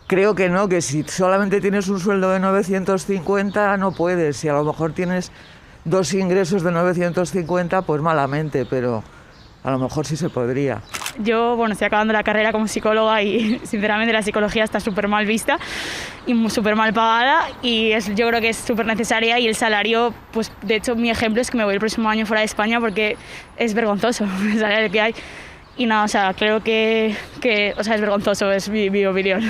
creo que no, que si solamente tienes un sueldo de 950 no puedes. Si a lo mejor tienes 2 ingresos de 950, pues malamente, pero a lo mejor sí se podría. Yo, estoy acabando la carrera como psicóloga y sinceramente la psicología está súper mal vista y súper mal pagada y yo creo que es súper necesaria y el salario, pues de hecho mi ejemplo es que me voy el próximo año fuera de España porque es vergonzoso el salario que hay y nada, creo que es vergonzoso, es mi opinión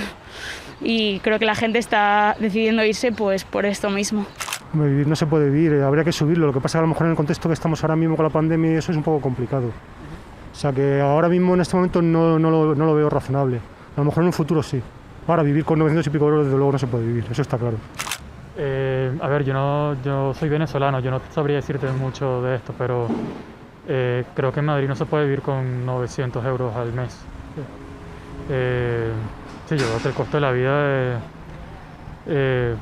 y creo que la gente está decidiendo irse pues por esto mismo. Vivir no se puede vivir, habría que subirlo, lo que pasa es que a lo mejor en el contexto que estamos ahora mismo con la pandemia eso es un poco complicado. O sea que ahora mismo en este momento no lo veo razonable. A lo mejor en un futuro sí. Ahora vivir con 900 y pico euros desde luego no se puede vivir, eso está claro. A ver, yo soy venezolano, yo no sabría decirte mucho de esto, pero creo que en Madrid no se puede vivir con 900 euros al mes. Sí, yo creo que el costo de la vida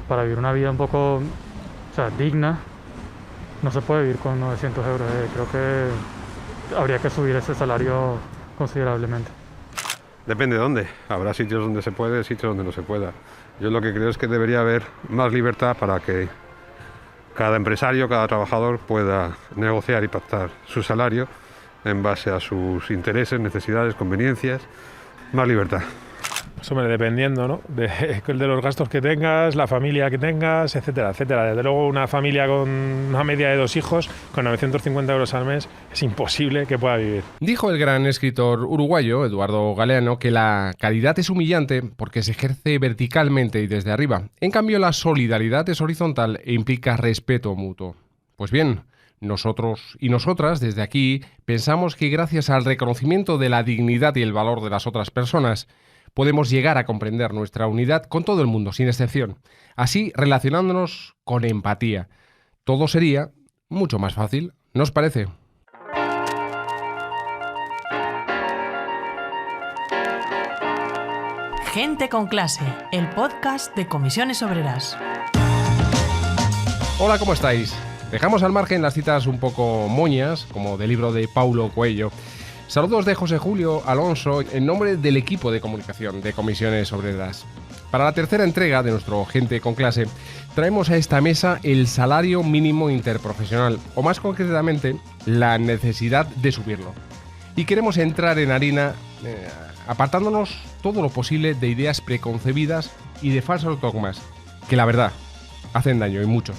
para vivir una vida un poco digna no se puede vivir con 900 euros. Creo que habría que subir ese salario considerablemente. Depende de dónde. Habrá sitios donde se puede, sitios donde no se pueda. Yo lo que creo es que debería haber más libertad para que cada empresario, cada trabajador pueda negociar y pactar su salario en base a sus intereses, necesidades, conveniencias. Más libertad. Pues hombre, dependiendo, ¿no? de los gastos que tengas, la familia que tengas, etcétera, etcétera. Desde luego una familia con una media de 2 hijos, con 950 euros al mes, es imposible que pueda vivir. Dijo el gran escritor uruguayo, Eduardo Galeano, que la caridad es humillante porque se ejerce verticalmente y desde arriba. En cambio, la solidaridad es horizontal e implica respeto mutuo. Pues bien, nosotros y nosotras, desde aquí, pensamos que gracias al reconocimiento de la dignidad y el valor de las otras personas, podemos llegar a comprender nuestra unidad con todo el mundo, sin excepción. Así, relacionándonos con empatía. Todo sería mucho más fácil, ¿no os parece? Gente con clase, el podcast de Comisiones Obreras. Hola, ¿cómo estáis? Dejamos al margen las citas un poco moñas, como del libro de Paulo Coelho. Saludos de José Julio Alonso en nombre del equipo de comunicación de Comisiones Obreras. Para la tercera entrega de nuestro Gente con Clase, traemos a esta mesa el salario mínimo interprofesional, o más concretamente, la necesidad de subirlo. Y queremos entrar en harina apartándonos todo lo posible de ideas preconcebidas y de falsos dogmas, que la verdad, hacen daño y mucho.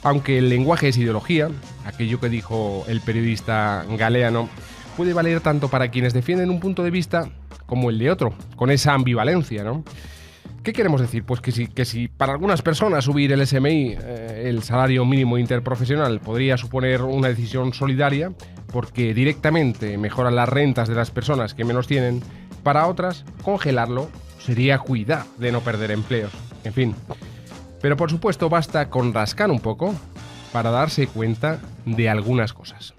Aunque el lenguaje es ideología, aquello que dijo el periodista Galeano, puede valer tanto para quienes defienden un punto de vista como el de otro, con esa ambivalencia, ¿no? ¿Qué queremos decir? Pues que si para algunas personas subir el SMI, el salario mínimo interprofesional, podría suponer una decisión solidaria, porque directamente mejora las rentas de las personas que menos tienen, para otras, congelarlo sería cuidar de no perder empleos. En fin. Pero por supuesto basta con rascar un poco para darse cuenta de algunas cosas.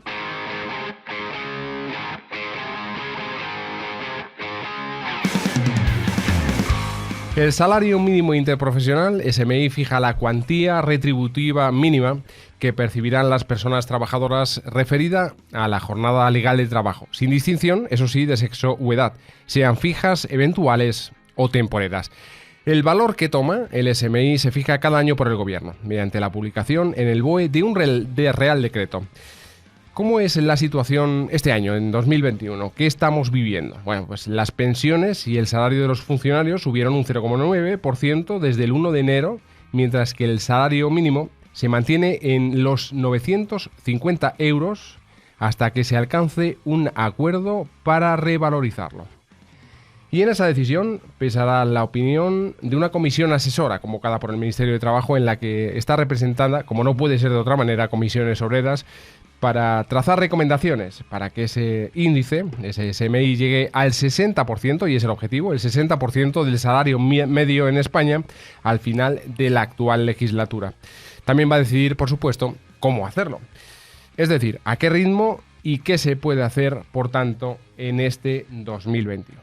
El salario mínimo interprofesional, SMI, fija la cuantía retributiva mínima que percibirán las personas trabajadoras referida a la jornada legal de trabajo, sin distinción, eso sí, de sexo u edad, sean fijas, eventuales o temporeras. El valor que toma el SMI se fija cada año por el Gobierno, mediante la publicación en el BOE de un Real Decreto. ¿Cómo es la situación este año, en 2021? ¿Qué estamos viviendo? Bueno, pues las pensiones y el salario de los funcionarios subieron un 0,9% desde el 1 de enero, mientras que el salario mínimo se mantiene en los 950 euros hasta que se alcance un acuerdo para revalorizarlo. Y en esa decisión pesará la opinión de una comisión asesora convocada por el Ministerio de Trabajo, en la que está representada, como no puede ser de otra manera, Comisiones Obreras, para trazar recomendaciones para que ese índice, ese SMI, llegue al 60%, y es el objetivo, el 60% del salario medio en España al final de la actual legislatura. También va a decidir, por supuesto, cómo hacerlo. Es decir, a qué ritmo y qué se puede hacer, por tanto, en este 2021.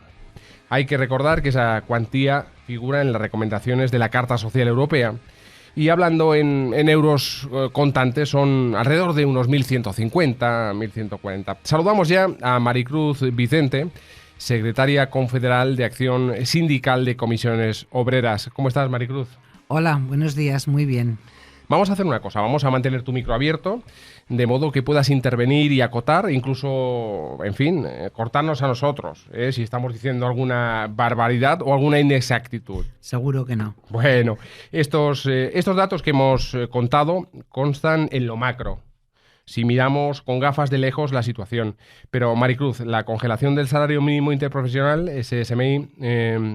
Hay que recordar que esa cuantía figura en las recomendaciones de la Carta Social Europea, y hablando en euros contantes son alrededor de unos 1.150, 1.140. Saludamos ya a Maricruz Vicente, secretaria confederal de Acción Sindical de Comisiones Obreras. ¿Cómo estás, Maricruz? Hola, buenos días, muy bien. Vamos a hacer una cosa, vamos a mantener tu micro abierto, de modo que puedas intervenir y acotar, incluso, en fin, cortarnos a nosotros, si estamos diciendo alguna barbaridad o alguna inexactitud. Seguro que no. Bueno, estos datos que hemos contado constan en lo macro, si miramos con gafas de lejos la situación. Pero, Maricruz, la congelación del salario mínimo interprofesional, ese SMI,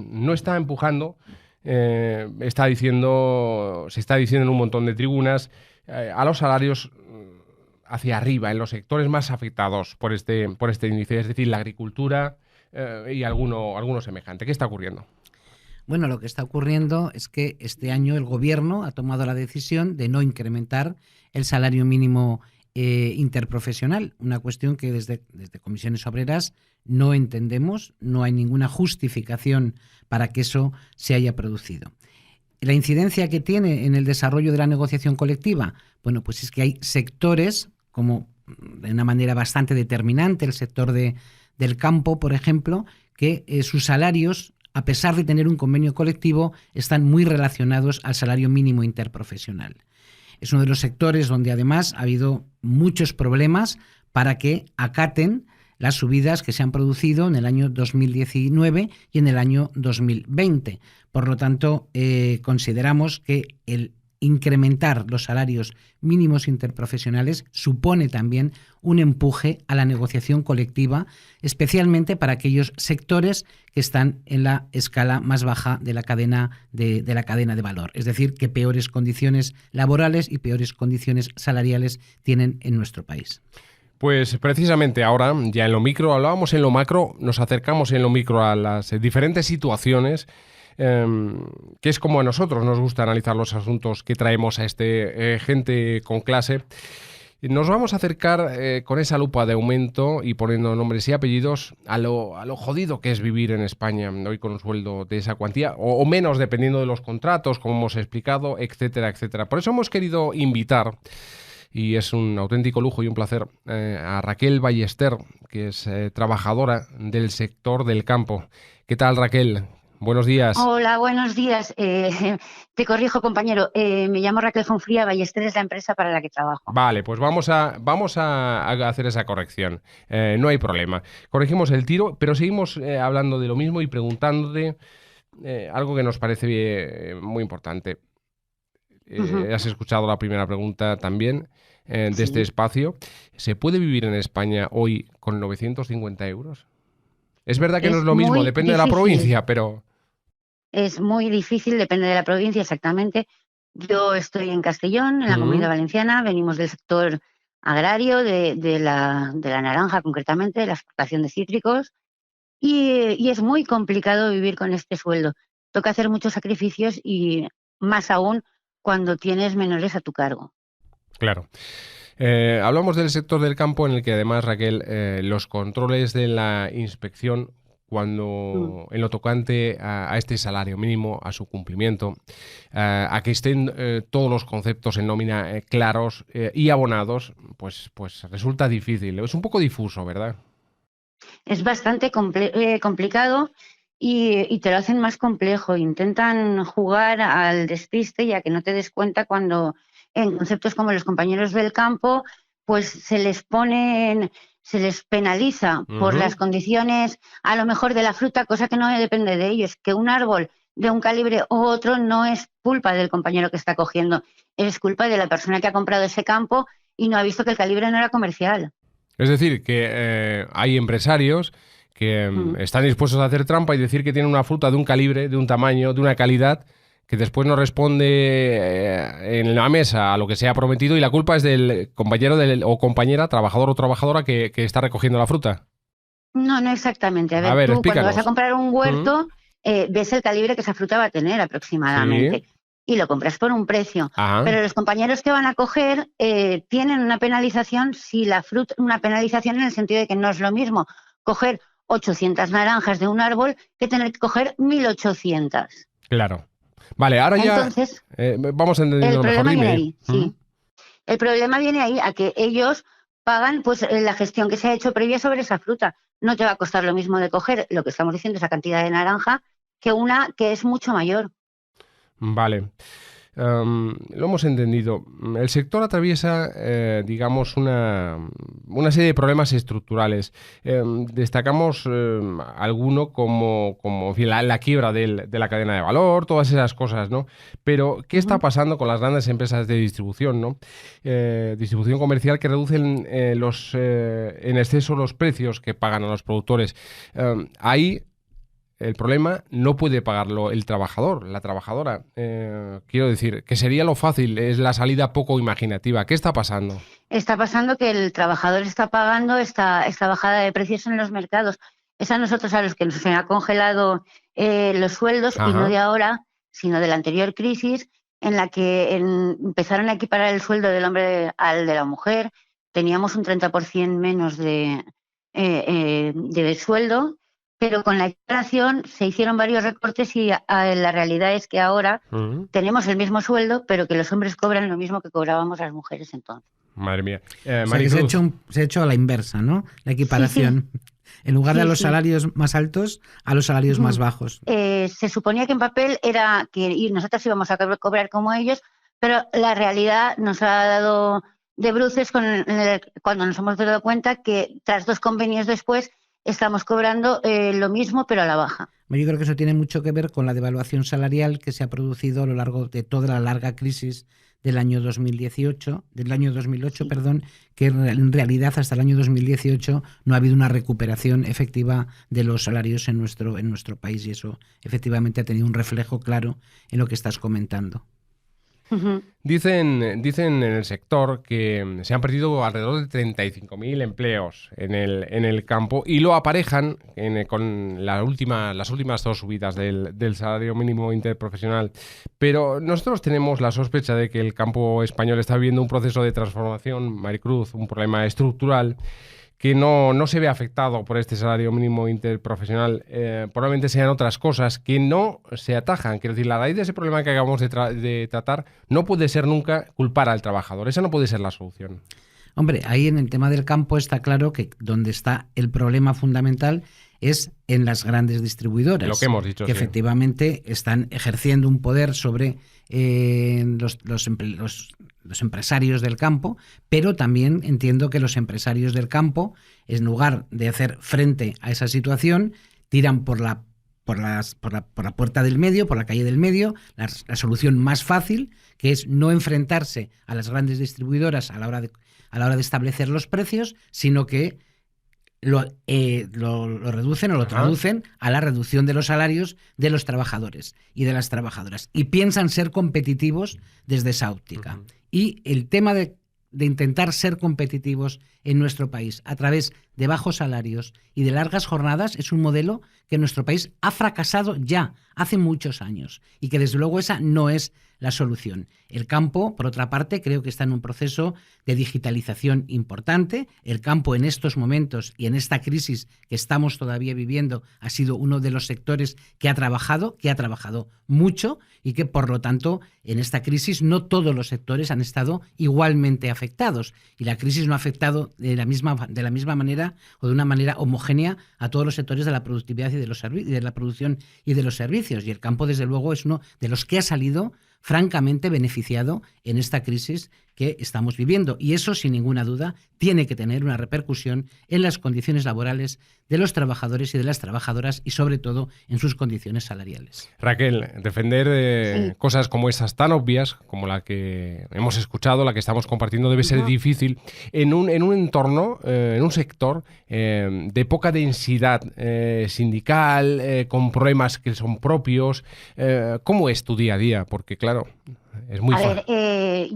no está empujando... se está diciendo en un montón de tribunas a los salarios hacia arriba en los sectores más afectados por este índice, es decir, la agricultura y alguno semejante. ¿Qué está ocurriendo? Bueno, lo que está ocurriendo es que este año el Gobierno ha tomado la decisión de no incrementar el salario mínimo interprofesional, una cuestión que desde Comisiones Obreras no entendemos, no hay ninguna justificación para que eso se haya producido. La incidencia que tiene en el desarrollo de la negociación colectiva, bueno, pues es que hay sectores, como de una manera bastante determinante, el sector del campo, por ejemplo, que sus salarios, a pesar de tener un convenio colectivo, están muy relacionados al salario mínimo interprofesional. Es uno de los sectores donde además ha habido muchos problemas para que acaten las subidas que se han producido en el año 2019 y en el año 2020. Por lo tanto, consideramos que el incrementar los salarios mínimos interprofesionales supone también un empuje a la negociación colectiva, especialmente para aquellos sectores que están en la escala más baja de la cadena de valor, es decir, que peores condiciones laborales y peores condiciones salariales tienen en nuestro país. Pues precisamente ahora, ya en lo micro, hablábamos en lo macro, nos acercamos en lo micro a las diferentes situaciones, que es como a nosotros nos gusta analizar los asuntos que traemos a gente con clase. Nos vamos a acercar con esa lupa de aumento y poniendo nombres y apellidos a lo jodido que es vivir en España hoy con un sueldo de esa cuantía o menos dependiendo de los contratos, como hemos explicado, etcétera, etcétera. Por eso hemos querido invitar, y es un auténtico lujo y un placer, a Raquel Ballester, que es trabajadora del sector del campo. ¿Qué tal, Raquel? Buenos días. Hola, buenos días. Te corrijo, compañero. Me llamo Raquel Fonfría, Ballester es la empresa para la que trabajo. Vale, pues vamos a hacer esa corrección. No hay problema. Corregimos el tiro, pero seguimos hablando de lo mismo y preguntándote algo que nos parece muy importante. Has escuchado la primera pregunta también de este espacio. ¿Se puede vivir en España hoy con 950 euros? Es verdad que no es lo mismo, depende de la provincia, pero... Es muy difícil, depende de la provincia, exactamente. Yo estoy en Castellón, en la Comunidad Valenciana, venimos del sector agrario, de la naranja concretamente, de la exportación de cítricos, y es muy complicado vivir con este sueldo. Toca hacer muchos sacrificios y más aún cuando tienes menores a tu cargo. Claro. Hablamos del sector del campo en el que además, Raquel, los controles de la inspección cuando en lo tocante a este salario mínimo, a su cumplimiento, a que estén todos los conceptos en nómina claros y abonados, pues resulta difícil. Es un poco difuso, ¿verdad? Es bastante complicado y te lo hacen más complejo. Intentan jugar al despiste y a que no te des cuenta cuando en conceptos como los compañeros del campo, pues se les penaliza por las condiciones a lo mejor de la fruta, cosa que no depende de ellos. Que un árbol de un calibre u otro no es culpa del compañero que está cogiendo, es culpa de la persona que ha comprado ese campo y no ha visto que el calibre no era comercial. Es decir, que hay empresarios que están dispuestos a hacer trampa y decir que tienen una fruta de un calibre, de un tamaño, de una calidad que después no responde en la mesa a lo que se ha prometido y la culpa es del compañero o compañera, trabajador o trabajadora que está recogiendo la fruta. No tú explícanos. Cuando vas a comprar un huerto ves el calibre que esa fruta va a tener aproximadamente y lo compras por un precio. Pero los compañeros que van a coger tienen una penalización una penalización en el sentido de que no es lo mismo coger 800 naranjas de un árbol que tener que coger 1800. Claro. Vale, ahora ya entonces, vamos entendiendo el mejor. Problema Dime. viene ahí, sí. El problema viene ahí a que ellos pagan pues la gestión que se ha hecho previa sobre esa fruta. no te va a costar lo mismo de coger lo que estamos diciendo, esa cantidad de naranja, que una que es mucho mayor. Vale. Lo hemos entendido. El sector atraviesa, digamos, una serie de problemas estructurales. Destacamos alguno como en fin, la quiebra de la cadena de valor, todas esas cosas, ¿no? Pero, ¿qué está pasando con las grandes empresas de distribución, ¿no? Distribución comercial que reducen en exceso los precios que pagan a los productores. Ahí el problema no puede pagarlo el trabajador, la trabajadora. Quiero decir, que sería lo fácil, es la salida poco imaginativa. ¿Qué está pasando? Está pasando que el trabajador está pagando esta bajada de precios en los mercados. Es a nosotros a los que nos ha congelado los sueldos, y no de ahora, sino de la anterior crisis, en la que empezaron a equiparar el sueldo del hombre al de la mujer. Teníamos un 30% menos de sueldo, pero con la equiparación se hicieron varios recortes y la realidad es que ahora tenemos el mismo sueldo, pero que los hombres cobran lo mismo que cobrábamos las mujeres entonces. Madre mía. O sea, que se ha hecho a la inversa, ¿no? La equiparación. Sí. En lugar de a los salarios más altos, a los salarios más bajos. Se suponía que en papel era que nosotros íbamos a cobrar como ellos, pero la realidad nos ha dado de bruces cuando nos hemos dado cuenta que tras 2 convenios después estamos cobrando lo mismo, pero a la baja. Yo creo que eso tiene mucho que ver con la devaluación salarial que se ha producido a lo largo de toda la larga crisis del año 2008, que en realidad hasta el año 2018 no ha habido una recuperación efectiva de los salarios en nuestro país, y eso efectivamente ha tenido un reflejo claro en lo que estás comentando. Dicen en el sector que se han perdido alrededor de 35.000 empleos en el campo, y lo aparejan con las últimas 2 subidas del salario mínimo interprofesional. Pero nosotros tenemos la sospecha de que el campo español está viviendo un proceso de transformación, Maricruz, un problema estructural que no se ve afectado por este salario mínimo interprofesional. Probablemente sean otras cosas que no se atajan. Quiero decir, la raíz de ese problema que acabamos de tratar no puede ser nunca culpar al trabajador. Esa no puede ser la solución. Hombre, ahí en el tema del campo está claro que donde está el problema fundamental es en las grandes distribuidoras. Lo que hemos dicho, que sí. Efectivamente están ejerciendo un poder sobre los empresarios del campo, pero también entiendo que los empresarios del campo, en lugar de hacer frente a esa situación, tiran por la puerta del medio, por la calle del medio, la solución más fácil, que es no enfrentarse a las grandes distribuidoras a la hora de establecer los precios, sino que lo reducen o lo traducen a la reducción de los salarios de los trabajadores y de las trabajadoras, y piensan ser competitivos desde esa óptica. Y el tema de intentar ser competitivos en nuestro país a través de bajos salarios y de largas jornadas es un modelo que nuestro país ha fracasado ya hace muchos años, y que desde luego esa no es la solución. El campo, por otra parte, creo que está en un proceso de digitalización importante. El campo en estos momentos y en esta crisis que estamos todavía viviendo ha sido uno de los sectores que ha trabajado mucho, y que por lo tanto en esta crisis no todos los sectores han estado igualmente afectados, y la crisis no ha afectado de la misma manera o de una manera homogénea a todos los sectores de la productividad y de la producción y de los servicios, y el campo desde luego es uno de los que ha salido francamente beneficiado en esta crisis que estamos viviendo, y eso sin ninguna duda tiene que tener una repercusión en las condiciones laborales de los trabajadores y de las trabajadoras, y sobre todo en sus condiciones salariales. Raquel, defender cosas como esas tan obvias como la que hemos escuchado, la que estamos compartiendo, debe ser difícil en un entorno, en un sector de poca densidad sindical, con problemas que son propios. ¿Cómo es tu día a día? Porque claro, es muy fácil.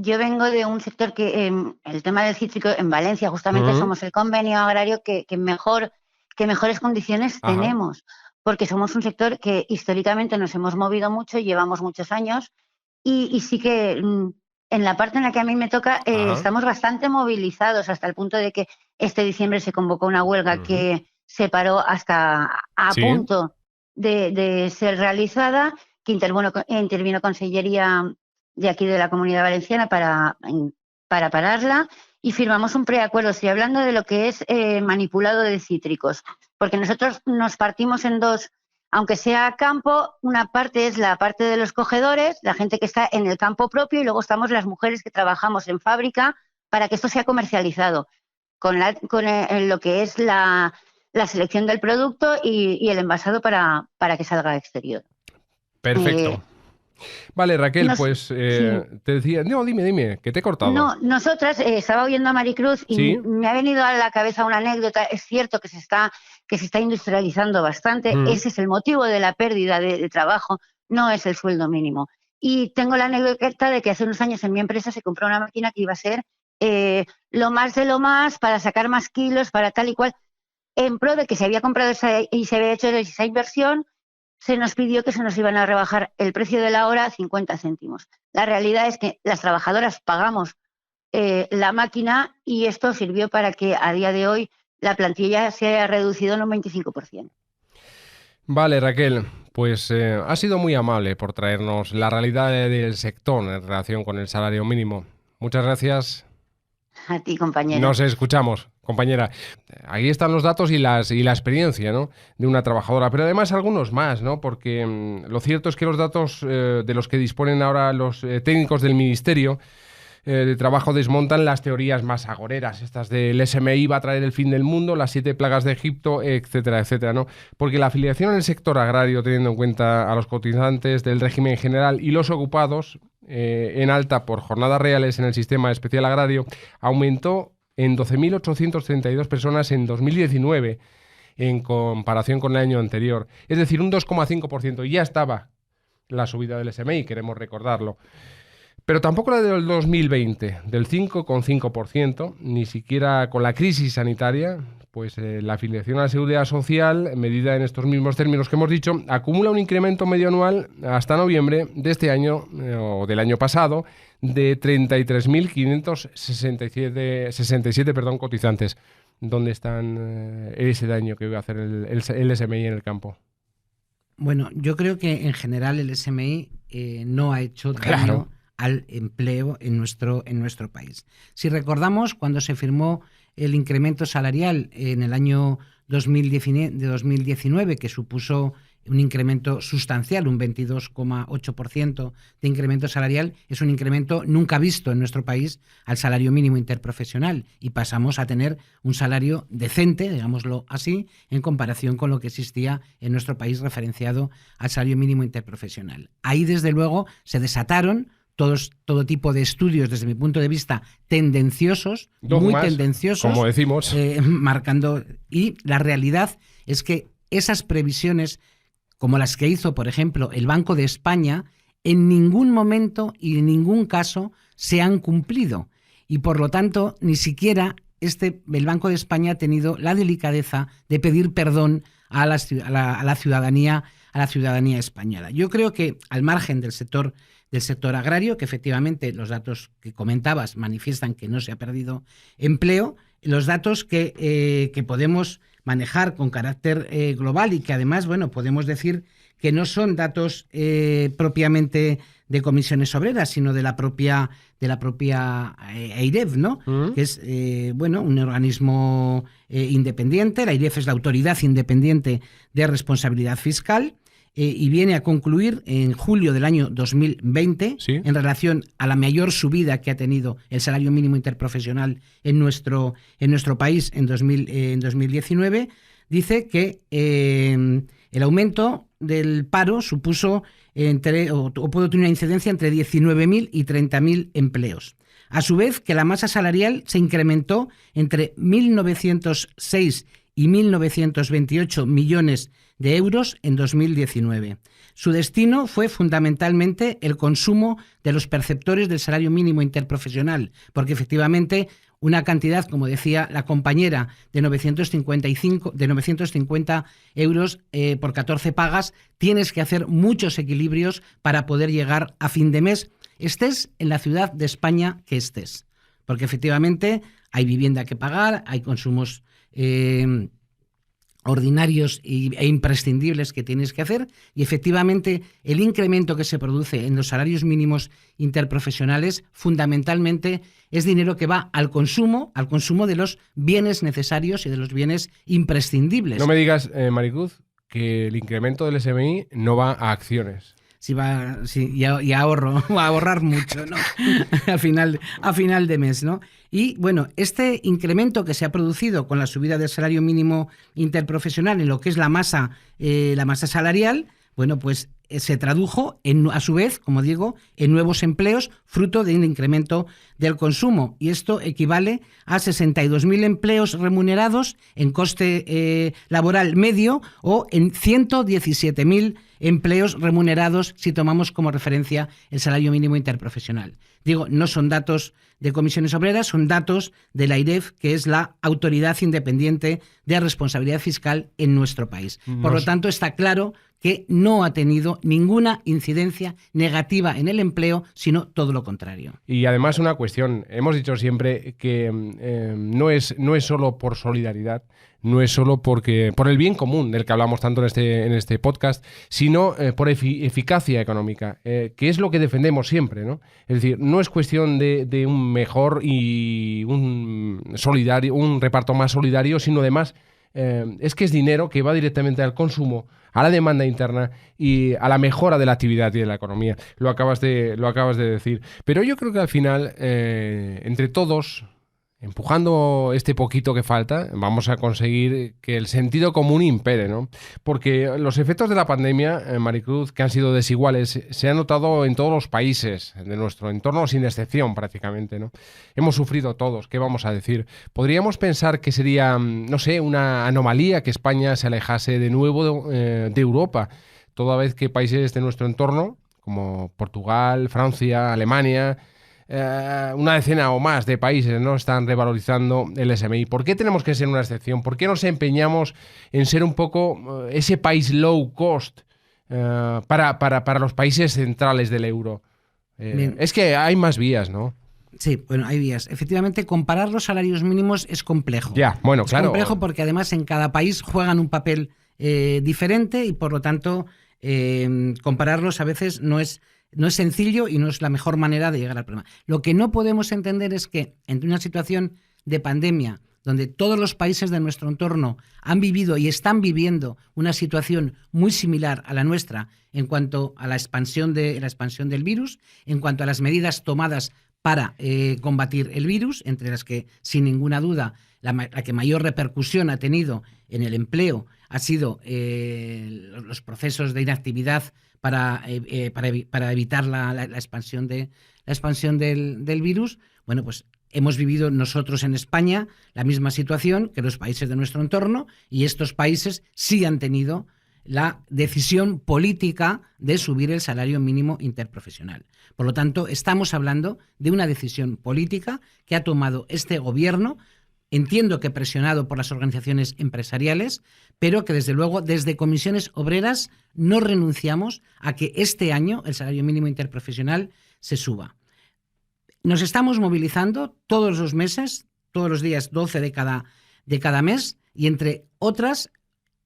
Yo vengo de un sector que el tema del cítrico en Valencia justamente somos el convenio agrario que mejores condiciones tenemos, porque somos un sector que históricamente nos hemos movido mucho, llevamos muchos años, y sí que en la parte en la que a mí me toca estamos bastante movilizados, hasta el punto de que este diciembre se convocó una huelga que se paró hasta a punto de ser realizada, que intervino Consellería de aquí de la Comunidad Valenciana para pararla, y firmamos un preacuerdo. Estoy hablando de lo que es manipulado de cítricos. porque nosotros nos partimos en dos, aunque sea campo, una parte es la parte de los cogedores, la gente que está en el campo propio, y luego estamos las mujeres que trabajamos en fábrica para que esto sea comercializado, con lo que es la selección del producto y el envasado para que salga al exterior. Perfecto. Vale, Raquel, sí. Te decía... No, dime, que te he cortado. No, nosotras, estaba oyendo a Maricruz y ¿Sí? me ha venido a la cabeza una anécdota. Es cierto que se está industrializando bastante. Ese es el motivo de la pérdida de trabajo, no es el sueldo mínimo. Y tengo la anécdota de que hace unos años en mi empresa se compró una máquina que iba a ser lo más de lo más, para sacar más kilos, para tal y cual. En pro de que se había comprado y se había hecho esa inversión, se nos pidió que se nos iban a rebajar el precio de la hora a 50 céntimos. La realidad es que las trabajadoras pagamos la máquina, y esto sirvió para que a día de hoy la plantilla se haya reducido en un 25%. Vale, Raquel, pues ha sido muy amable por traernos la realidad del sector en relación con el salario mínimo. Muchas gracias. A ti, compañera. Nos escuchamos, compañera. Aquí están los datos y la experiencia, ¿no?, de una trabajadora, pero además algunos más, ¿no?, porque lo cierto es que los datos de los que disponen ahora los técnicos del Ministerio de Trabajo desmontan las teorías más agoreras, estas del SMI va a traer el fin del mundo, las 7 plagas de Egipto, etcétera, etcétera, ¿no? Porque la afiliación en el sector agrario, teniendo en cuenta a los cotizantes del régimen general y los ocupados en alta por jornadas reales en el sistema especial agrario, aumentó en 12.832 personas en 2019 en comparación con el año anterior. Es decir, un 2,5%. Y ya estaba la subida del SMI, queremos recordarlo. Pero tampoco la del 2020, del 5,5%, ni siquiera con la crisis sanitaria, pues la afiliación a la Seguridad Social, medida en estos mismos términos que hemos dicho, acumula un incremento medio anual hasta noviembre de este año, o del año pasado, de 33.567 cotizantes. ¿Dónde están ese daño que va a hacer el SMI en el campo? Bueno, yo creo que en general el SMI no ha hecho daño. Claro. Al empleo en nuestro país. Si recordamos, cuando se firmó el incremento salarial en el año 2019, que supuso un incremento sustancial, un 22,8% de incremento salarial, es un incremento nunca visto en nuestro país al salario mínimo interprofesional, y pasamos a tener un salario decente, digámoslo así, en comparación con lo que existía en nuestro país referenciado al salario mínimo interprofesional. Ahí, desde luego, se desataron todo tipo de estudios, desde mi punto de vista, tendenciosos, Dogmas, muy tendenciosos, como decimos. Marcando. Y la realidad es que esas previsiones, como las que hizo, por ejemplo, el Banco de España, en ningún momento y en ningún caso se han cumplido. Y por lo tanto, ni siquiera el Banco de España ha tenido la delicadeza de pedir perdón a la ciudadanía española. Yo creo que, al margen del sector agrario, que efectivamente los datos que comentabas manifiestan que no se ha perdido empleo, los datos que podemos manejar con carácter global, y que además, bueno, podemos decir que no son datos propiamente de comisiones obreras, sino de la propia AIREF, ¿no? Que es un organismo independiente. La AIREF es la Autoridad Independiente de Responsabilidad Fiscal, y viene a concluir en julio del año 2020, ¿sí?, en relación a la mayor subida que ha tenido el salario mínimo interprofesional en nuestro país en 2019, dice que el aumento del paro supuso pudo tener una incidencia entre 19.000 y 30.000 empleos. A su vez, que la masa salarial se incrementó entre 1.906 y 1.928 millones de euros en 2019. Su destino fue fundamentalmente el consumo de los perceptores del salario mínimo interprofesional, porque efectivamente una cantidad, como decía la compañera, de 950 euros por 14 pagas, tienes que hacer muchos equilibrios para poder llegar a fin de mes, estés en la ciudad de España que estés. Porque efectivamente hay vivienda que pagar, hay consumos ordinarios e imprescindibles que tienes que hacer, y efectivamente el incremento que se produce en los salarios mínimos interprofesionales fundamentalmente es dinero que va al consumo de los bienes necesarios y de los bienes imprescindibles. No me digas, Maricruz, que el incremento del SMI no va a acciones. Y a ahorrar mucho, ¿no? a final de mes, ¿no? Y bueno, este incremento que se ha producido con la subida del salario mínimo interprofesional en lo que es la masa salarial, bueno, pues se tradujo a su vez, como digo, en nuevos empleos fruto de un incremento del consumo, y esto equivale a 62.000 empleos remunerados en coste laboral medio, o en 117.000 empleos remunerados si tomamos como referencia el salario mínimo interprofesional. Digo, no son datos de Comisiones Obreras, son datos de la AIREF, que es la autoridad independiente de responsabilidad fiscal en nuestro país. Por lo tanto, está claro que no ha tenido ninguna incidencia negativa en el empleo, sino todo lo contrario. Y además una cuestión, hemos dicho siempre que no es solo por solidaridad, no es solo por el bien común del que hablamos tanto en este podcast, sino por eficacia económica, que es lo que defendemos siempre, ¿no? Es decir, no es cuestión de un mejor y un reparto más solidario, sino además es que es dinero que va directamente al consumo, a la demanda interna y a la mejora de la actividad y de la economía. Lo acabas de decir. Pero yo creo que al final, entre todos, empujando este poquito que falta, vamos a conseguir que el sentido común impere, ¿no? Porque los efectos de la pandemia, Maricruz, que han sido desiguales, se han notado en todos los países de nuestro entorno, sin excepción prácticamente, ¿no? Hemos sufrido todos, ¿qué vamos a decir? Podríamos pensar que sería, no sé, una anomalía que España se alejase de nuevo de Europa, toda vez que países de nuestro entorno, como Portugal, Francia, Alemania, una decena o más de países, ¿no?, están revalorizando el SMI. ¿Por qué tenemos que ser una excepción? ¿Por qué nos empeñamos en ser un poco ese país low cost para los países centrales del euro? Es que hay más vías, ¿no? Sí, bueno, hay vías. Efectivamente, comparar los salarios mínimos es complejo. Ya, bueno, claro. Es complejo porque además en cada país juegan un papel diferente, y por lo tanto compararlos a veces no es sencillo y no es la mejor manera de llegar al problema. Lo que no podemos entender es que en una situación de pandemia, donde todos los países de nuestro entorno han vivido y están viviendo una situación muy similar a la nuestra en cuanto a la expansión del virus, en cuanto a las medidas tomadas para combatir el virus, entre las que, sin ninguna duda, la que mayor repercusión ha tenido en el empleo ha sido los procesos de inactividad para evitar la expansión del virus. Bueno, pues hemos vivido nosotros en España la misma situación que los países de nuestro entorno, y estos países sí han tenido la decisión política de subir el salario mínimo interprofesional. Por lo tanto, estamos hablando de una decisión política que ha tomado este gobierno, entiendo que presionado por las organizaciones empresariales, pero que desde luego desde Comisiones Obreras no renunciamos a que este año el salario mínimo interprofesional se suba. Nos estamos movilizando todos los meses, todos los días 12 de cada mes, y entre otras,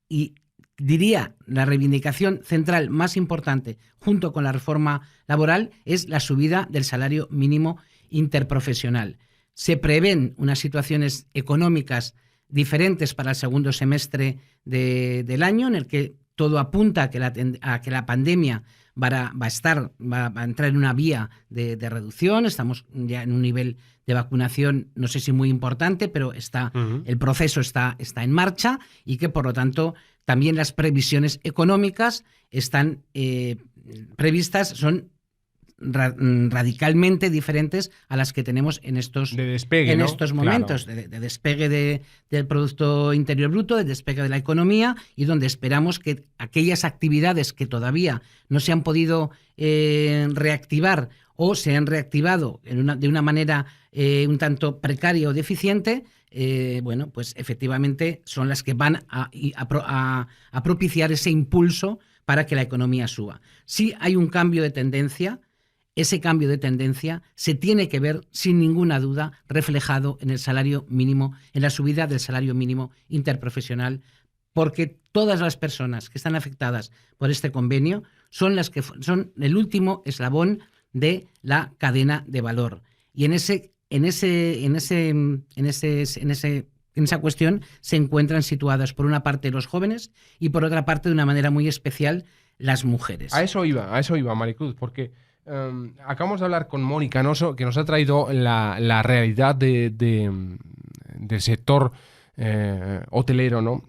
y diría la reivindicación central más importante junto con la reforma laboral, es la subida del salario mínimo interprofesional. Se prevén unas situaciones económicas diferentes para el segundo semestre del año, en el que todo apunta a que la pandemia va a entrar en una vía de reducción. Estamos ya en un nivel de vacunación, no sé si muy importante, pero el proceso está en marcha, y que por lo tanto también las previsiones económicas están previstas, son radicalmente diferentes a las que tenemos en estos momentos, claro, de despegue del Producto Interior Bruto, de despegue de la economía, y donde esperamos que aquellas actividades que todavía no se han podido reactivar o se han reactivado de una manera un tanto precaria o deficiente, bueno, pues efectivamente son las que van a propiciar ese impulso para que la economía suba. Si hay un cambio de tendencia, ese cambio de tendencia se tiene que ver, sin ninguna duda, reflejado en el salario mínimo, en la subida del salario mínimo interprofesional porque todas las personas que están afectadas por este convenio son las que son el último eslabón de la cadena de valor. Y en esa cuestión se encuentran situadas por una parte los jóvenes y por otra parte, de una manera muy especial, las mujeres. A eso iba, Maricruz, porque acabamos de hablar con Mónica Noso, que nos ha traído la realidad del sector hotelero, ¿no?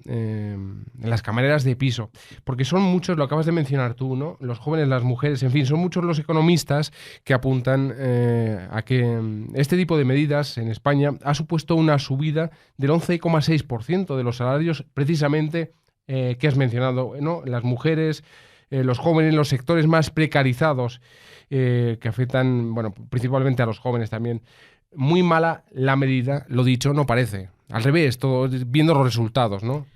Las camareras de piso, porque son muchos, lo acabas de mencionar tú, ¿no? Los jóvenes, las mujeres, en fin, son muchos los economistas que apuntan a que este tipo de medidas en España ha supuesto una subida del 11,6% de los salarios, precisamente que has mencionado, ¿no? Las mujeres, los jóvenes, los sectores más precarizados que afectan, bueno, principalmente a los jóvenes también. Muy mala la medida, lo dicho, no parece. Al revés, todo, viendo los resultados, ¿no?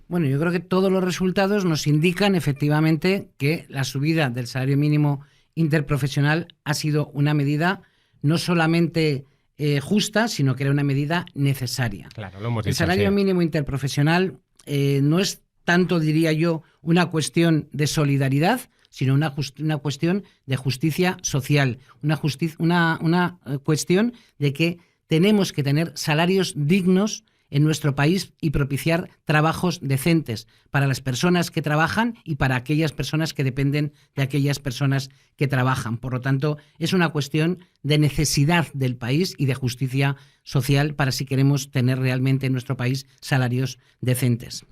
Bueno, yo creo que todos los resultados nos indican efectivamente que la subida del salario mínimo interprofesional ha sido una medida no solamente justa, sino que era una medida necesaria. Claro, lo hemos dicho. El salario mínimo interprofesional no es tanto, diría yo, una cuestión de solidaridad, sino una cuestión de justicia social, una cuestión de que tenemos que tener salarios dignos en nuestro país y propiciar trabajos decentes para las personas que trabajan y para aquellas personas que dependen de aquellas personas que trabajan. Por lo tanto, es una cuestión de necesidad del país y de justicia social para si queremos tener realmente en nuestro país salarios decentes.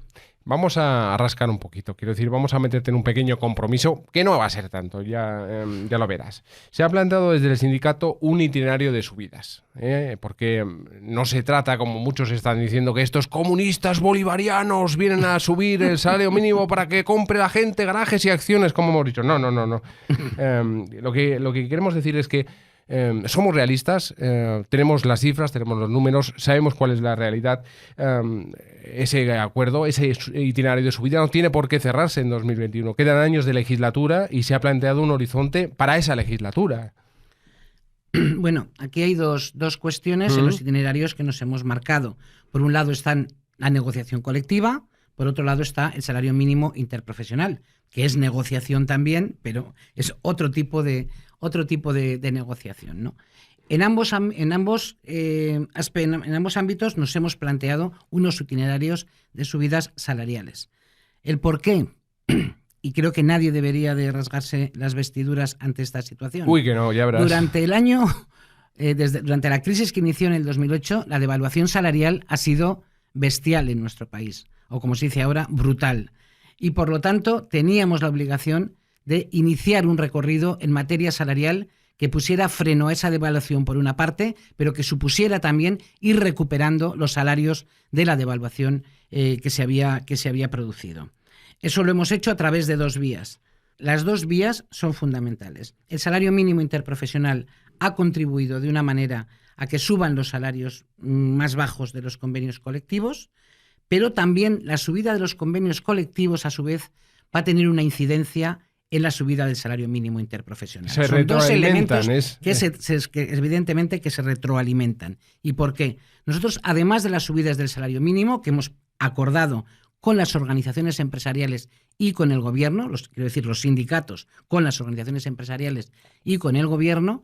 Vamos a rascar un poquito, quiero decir, vamos a meterte en un pequeño compromiso, que no va a ser tanto, ya lo verás. Se ha planteado desde el sindicato un itinerario de subidas, porque no se trata, como muchos están diciendo, que estos comunistas bolivarianos vienen a subir el salario mínimo para que compre la gente garajes y acciones, como hemos dicho. No. Lo que queremos decir es que somos realistas, tenemos las cifras, tenemos los números, sabemos cuál es la realidad. Ese acuerdo, ese itinerario de subida no tiene por qué cerrarse en 2021. Quedan años de legislatura y se ha planteado un horizonte para esa legislatura. Bueno, aquí hay dos cuestiones en los itinerarios que nos hemos marcado. Por un lado está la negociación colectiva, por otro lado está el salario mínimo interprofesional, que es negociación también, pero es otro tipo de negociación, ¿no? En ambos ámbitos nos hemos planteado unos itinerarios de subidas salariales. ¿El por qué? Y creo que nadie debería de rasgarse las vestiduras ante esta situación. Uy, que no, ya verás. Durante la crisis que inició en el 2008, la devaluación salarial ha sido bestial en nuestro país, o como se dice ahora, brutal. Y por lo tanto, teníamos la obligación de iniciar un recorrido en materia salarial que pusiera freno a esa devaluación por una parte, pero que supusiera también ir recuperando los salarios de la devaluación que se había producido. Eso lo hemos hecho a través de dos vías. Las dos vías son fundamentales. El salario mínimo interprofesional ha contribuido de una manera a que suban los salarios más bajos de los convenios colectivos, pero también la subida de los convenios colectivos, a su vez, va a tener una incidencia en la subida del salario mínimo interprofesional. Son dos elementos que evidentemente que se retroalimentan. ¿Y por qué? Nosotros, además de las subidas del salario mínimo que hemos acordado con las organizaciones empresariales y con el gobierno, quiero decir, los sindicatos con las organizaciones empresariales y con el gobierno,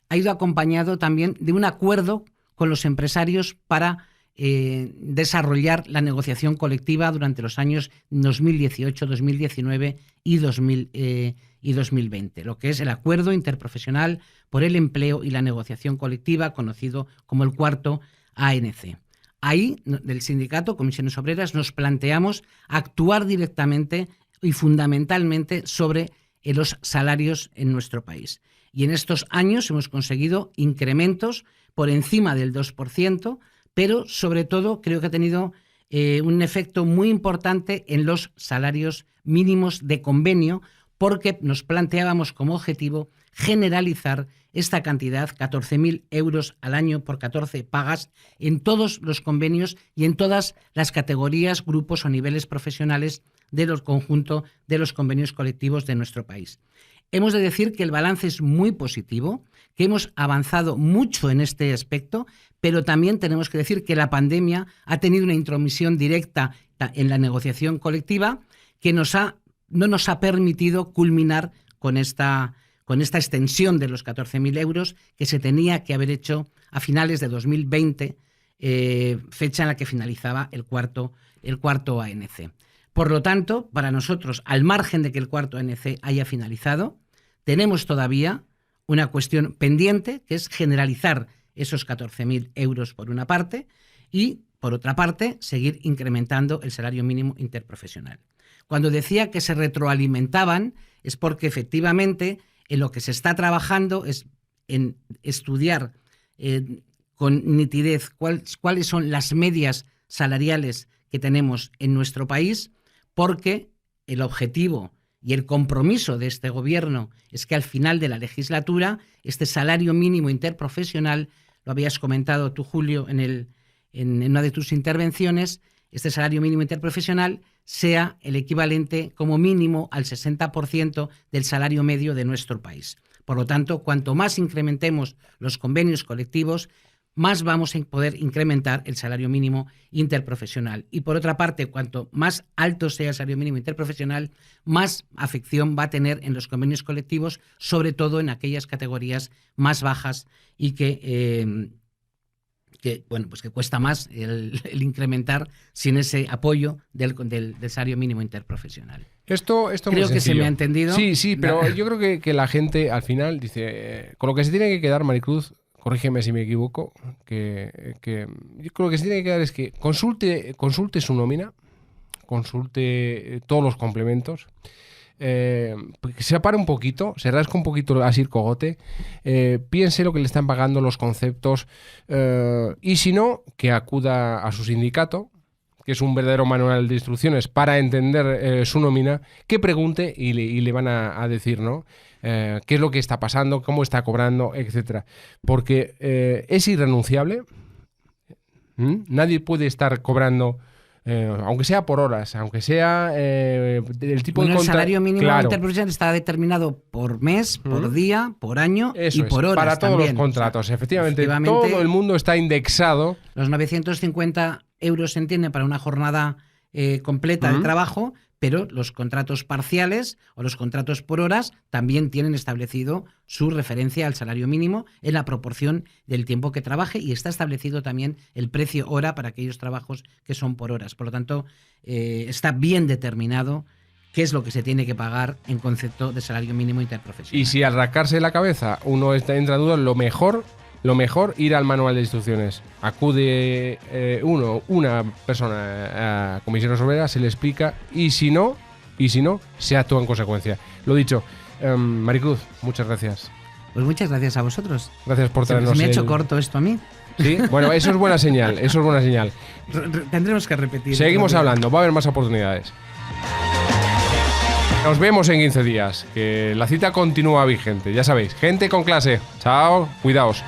ha ido acompañado también de un acuerdo con los empresarios para desarrollar la negociación colectiva durante los años 2018, 2019 y 2020, lo que es el Acuerdo Interprofesional por el Empleo y la Negociación Colectiva, conocido como el cuarto ANC. Ahí, del sindicato, Comisiones Obreras, nos planteamos actuar directamente y fundamentalmente sobre los salarios en nuestro país. Y en estos años hemos conseguido incrementos por encima del 2%, pero sobre todo creo que ha tenido un efecto muy importante en los salarios mínimos de convenio, porque nos planteábamos como objetivo generalizar esta cantidad, 14.000 euros al año por 14 pagas, en todos los convenios y en todas las categorías, grupos o niveles profesionales del conjunto de los convenios colectivos de nuestro país. hemos de decir que el balance es muy positivo, que hemos avanzado mucho en este aspecto, pero también tenemos que decir que la pandemia ha tenido una intromisión directa en la negociación colectiva que no nos ha permitido culminar con esta extensión de los 14.000 euros que se tenía que haber hecho a finales de 2020, fecha en la que finalizaba el cuarto ANC. Por lo tanto, para nosotros, al margen de que el cuarto ANC haya finalizado, tenemos todavía una cuestión pendiente, que es generalizar esos 14.000 euros por una parte y, por otra parte, seguir incrementando el salario mínimo interprofesional. Cuando decía que se retroalimentaban es porque efectivamente en lo que se está trabajando es en estudiar con nitidez cuáles son las medias salariales que tenemos en nuestro país, porque el objetivo y el compromiso de este gobierno es que al final de la legislatura este salario mínimo interprofesional, lo habías comentado tú, Julio, en una de tus intervenciones, este salario mínimo interprofesional sea el equivalente como mínimo al 60% del salario medio de nuestro país. Por lo tanto, cuanto más incrementemos los convenios colectivos, más vamos a poder incrementar el salario mínimo interprofesional. Y por otra parte, cuanto más alto sea el salario mínimo interprofesional, más afección va a tener en los convenios colectivos, sobre todo en aquellas categorías más bajas y que cuesta más el incrementar sin ese apoyo del salario mínimo interprofesional. Esto creo que se me ha entendido. Sí, pero yo creo que la gente al final dice, con lo que se tiene que quedar, Maricruz, corrígeme si me equivoco, que yo creo que se tiene que quedar es que consulte su nómina, consulte todos los complementos, que se apare un poquito, se rasque un poquito así el cogote, piense lo que le están pagando, los conceptos, y si no, que acuda a su sindicato, que es un verdadero manual de instrucciones para entender su nómina, que pregunte y le van a decir, ¿no? Qué es lo que está pasando, cómo está cobrando, etcétera. Porque es irrenunciable. Nadie puede estar cobrando, aunque sea por horas, aunque sea el tipo de el salario mínimo interprofesional está determinado por mes, por día, por año y por horas. Para todos también. los contratos, efectivamente, todo el mundo está indexado. Los 950 euros se entiende para una jornada completa de trabajo, pero los contratos parciales o los contratos por horas también tienen establecido su referencia al salario mínimo en la proporción del tiempo que trabaje, y está establecido también el precio hora para aquellos trabajos que son por horas. Por lo tanto, está bien determinado qué es lo que se tiene que pagar en concepto de salario mínimo interprofesional. Y si al rascarse la cabeza uno entra en duda, lo mejor ir al manual de instrucciones. Acude una persona a Comisiones Obreras, se le explica, y si no, se actúa en consecuencia. Lo dicho, Maricruz, muchas gracias. Pues muchas gracias a vosotros. Gracias por traernos. Se me ha hecho corto esto a mí. Sí, bueno, eso es buena señal, Tendremos que repetir. Seguimos hablando, va a haber más oportunidades. Nos vemos en 15 días, que la cita continúa vigente. Ya sabéis, gente con clase. Chao, cuidaos.